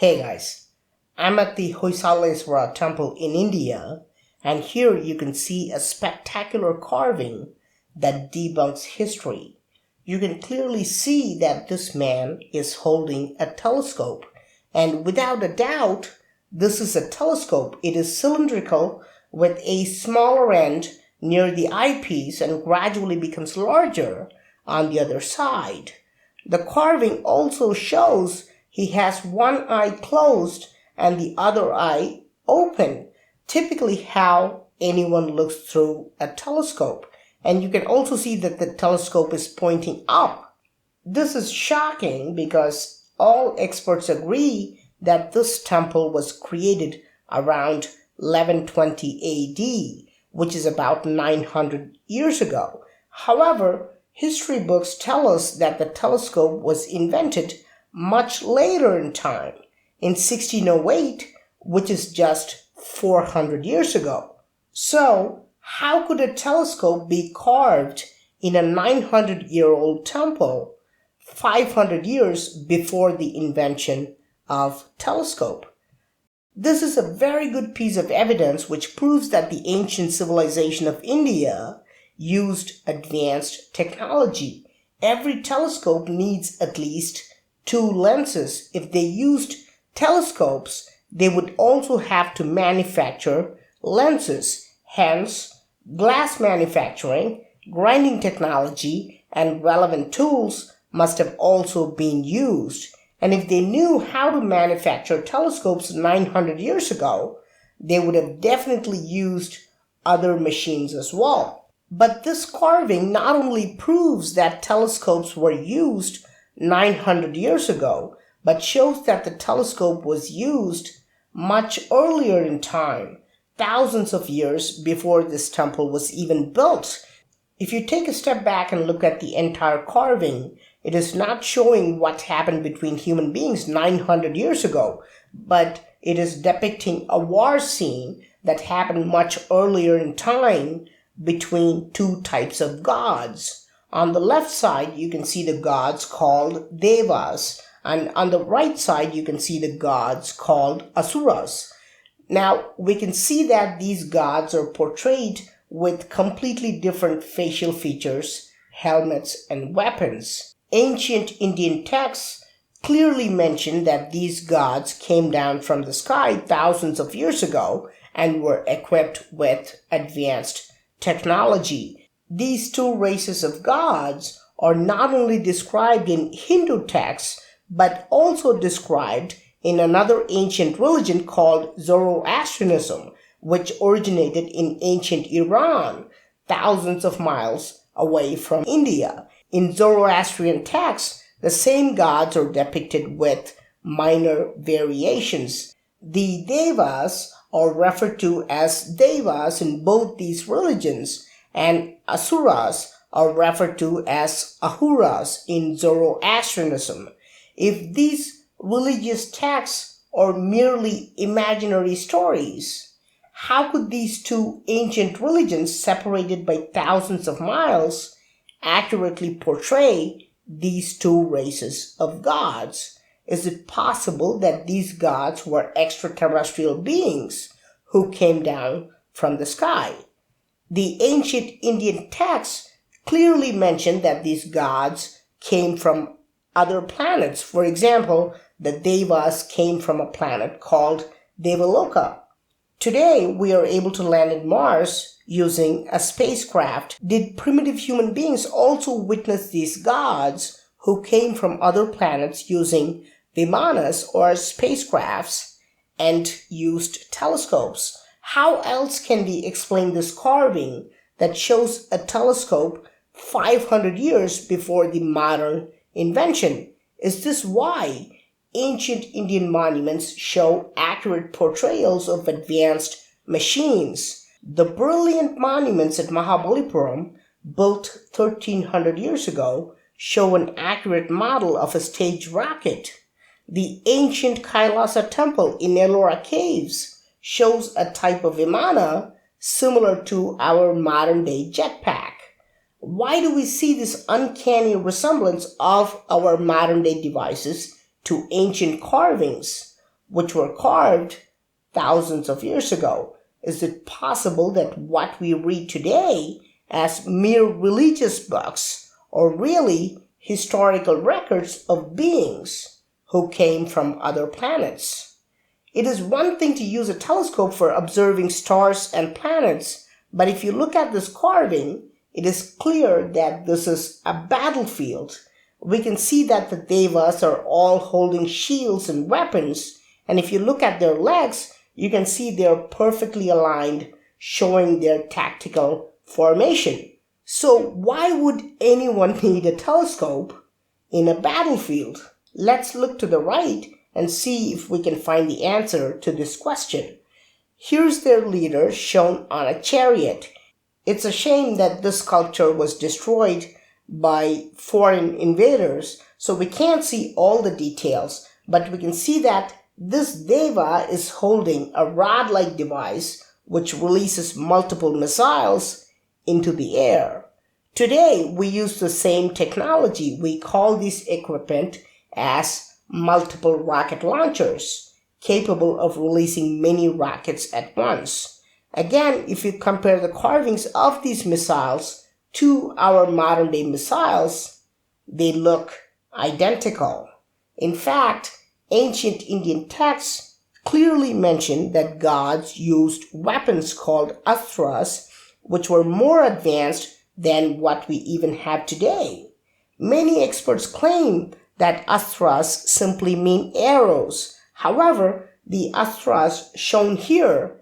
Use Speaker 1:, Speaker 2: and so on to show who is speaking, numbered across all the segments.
Speaker 1: Hey guys, I'm at the Hoysaleswara temple in India, and here you can see a spectacular carving that debunks history. You can clearly see that this man is holding a telescope, and without a doubt, this is a telescope. It is cylindrical with a smaller end near the eyepiece and gradually becomes larger on the other side. The carving also shows he has one eye closed and the other eye open, typically how anyone looks through a telescope. And you can also see that the telescope is pointing up. This is shocking because all experts agree that this temple was created around 1120 AD, which is about 900 years ago. However, history books tell us that the telescope was invented much later in time, in 1608, which is just 400 years ago. So, how could a telescope be carved in a 900-year-old temple 500 years before the invention of telescope? This is a very good piece of evidence which proves that the ancient civilization of India used advanced technology. Every telescope needs at least two lenses. If they used telescopes, they would also have to manufacture lenses. Hence, glass manufacturing, grinding technology, and relevant tools must have also been used. And if they knew how to manufacture telescopes 900 years ago, they would have definitely used other machines as well. But this carving not only proves that telescopes were used 900 years ago, but shows that the telescope was used much earlier in time, thousands of years before this temple was even built. If you take a step back and look at the entire carving, it is not showing what happened between human beings 900 years ago, but it is depicting a war scene that happened much earlier in time between two types of gods. On the left side, you can see the gods called devas, and on the right side, you can see the gods called asuras. Now, we can see that these gods are portrayed with completely different facial features, helmets, and weapons. Ancient Indian texts clearly mention that these gods came down from the sky thousands of years ago and were equipped with advanced technology. These two races of gods are not only described in Hindu texts, but also described in another ancient religion called Zoroastrianism, which originated in ancient Iran, thousands of miles away from India. In Zoroastrian texts, the same gods are depicted with minor variations. The devas are referred to as devas in both these religions, and asuras are referred to as ahuras in Zoroastrianism. If these religious texts are merely imaginary stories, how could these two ancient religions, separated by thousands of miles, accurately portray these two races of gods? Is it possible that these gods were extraterrestrial beings who came down from the sky? The ancient Indian texts clearly mention that these gods came from other planets. For example, the Devas came from a planet called Devaloka. Today, we are able to land in Mars using a spacecraft. Did primitive human beings also witness these gods who came from other planets using vimanas or spacecrafts and used telescopes? How else can we explain this carving that shows a telescope 500 years before the modern invention? Is this why ancient Indian monuments show accurate portrayals of advanced machines? The brilliant monuments at Mahabalipuram, built 1300 years ago, show an accurate model of a stage rocket. The ancient Kailasa temple in Ellora caves shows a type of vimana similar to our modern-day jetpack. Why do we see this uncanny resemblance of our modern-day devices to ancient carvings? which were carved thousands of years ago? Is it possible that what we read today as mere religious books are really historical records of beings who came from other planets? It is one thing to use a telescope for observing stars and planets, but if you look at this carving, it is clear that this is a battlefield. We can see that the devas are all holding shields and weapons, and if you look at their legs, you can see they are perfectly aligned, showing their tactical formation. So why would anyone need a telescope in a battlefield? Let's look to the right and see if we can find the answer to this question. Here's their leader shown on a chariot. It's a shame that this sculpture was destroyed by foreign invaders, so we can't see all the details, but we can see that this deva is holding a rod-like device which releases multiple missiles into the air. Today, we use the same technology. We call this equipment as multiple rocket launchers, capable of releasing many rockets at once. Again, if you compare the carvings of these missiles to our modern-day missiles, they look identical. In fact, ancient Indian texts clearly mention that gods used weapons called astras, which were more advanced than what we even have today. Many experts claim that astras simply mean arrows. However, the astras shown here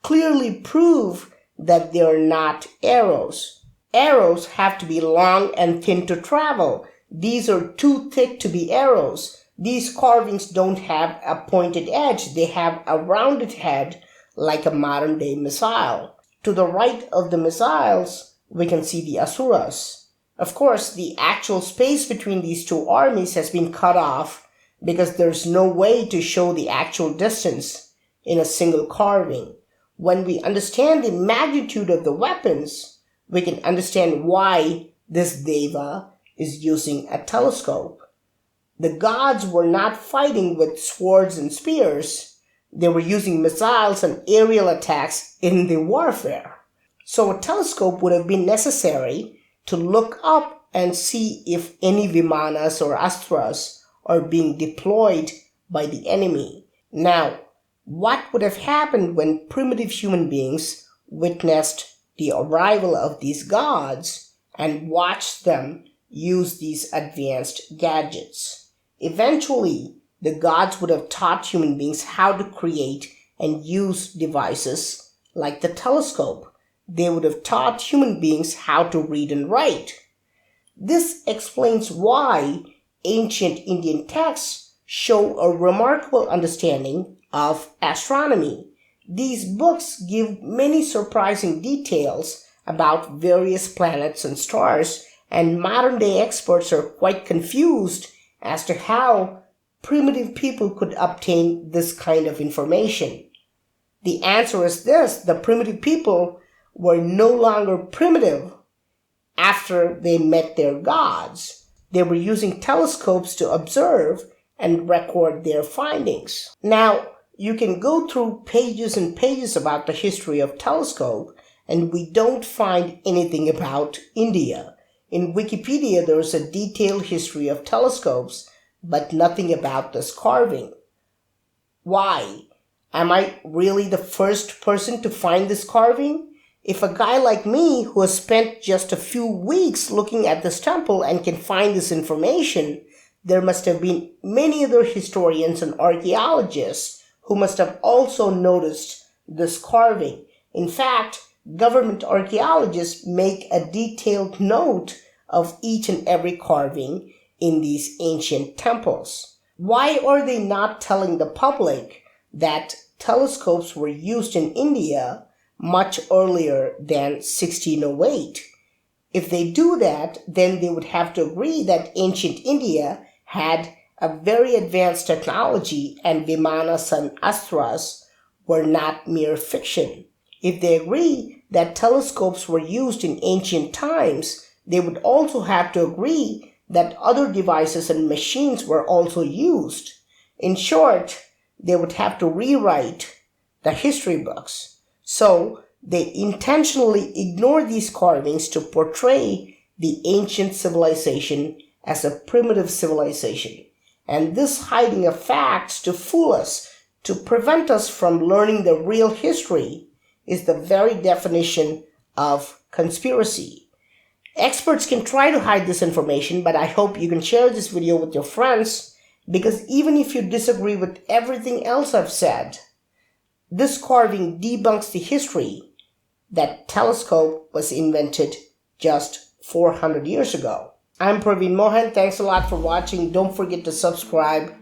Speaker 1: clearly prove that they are not arrows. Arrows have to be long and thin to travel. These are too thick to be arrows. These carvings don't have a pointed edge. They have a rounded head like a modern-day missile. To the right of the missiles, we can see the asuras. Of course, the actual space between these two armies has been cut off because there's no way to show the actual distance in a single carving. When we understand the magnitude of the weapons, we can understand why this deva is using a telescope. The gods were not fighting with swords and spears. They were using missiles and aerial attacks in the warfare. So a telescope would have been necessary to look up and see if any vimanas or astras are being deployed by the enemy. Now, what would have happened when primitive human beings witnessed the arrival of these gods and watched them use these advanced gadgets? Eventually, the gods would have taught human beings how to create and use devices like the telescope. They would have taught human beings how to read and write. This explains why ancient Indian texts show a remarkable understanding of astronomy. These books give many surprising details about various planets and stars, and modern-day experts are quite confused as to how primitive people could obtain this kind of information. The answer is this: the primitive people were no longer primitive after they met their gods. They were using telescopes to observe and record their findings. Now, you can go through pages and pages about the history of telescope, and we don't find anything about India. In Wikipedia, there is a detailed history of telescopes, but nothing about this carving. Why? Am I really the first person to find this carving? If a guy like me, who has spent just a few weeks looking at this temple and can find this information, there must have been many other historians and archaeologists who must have also noticed this carving. In fact, government archaeologists make a detailed note of each and every carving in these ancient temples. Why are they not telling the public that telescopes were used in India much earlier than 1608? If they do that, then they would have to agree that ancient India had a very advanced technology and vimanas and astras were not mere fiction. If they agree that telescopes were used in ancient times, they would also have to agree that other devices and machines were also used. In short, they would have to rewrite the history books. So they intentionally ignore these carvings to portray the ancient civilization as a primitive civilization. And this hiding of facts to fool us, to prevent us from learning the real history, is the very definition of conspiracy. Experts can try to hide this information, but I hope you can share this video with your friends, because even if you disagree with everything else I've said, this carving debunks the history that telescope was invented just 400 years ago. I'm Praveen Mohan. Thanks a lot for watching. Don't forget to subscribe,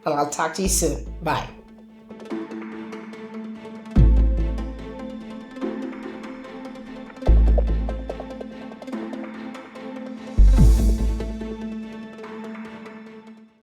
Speaker 1: and I'll talk to you soon. Bye.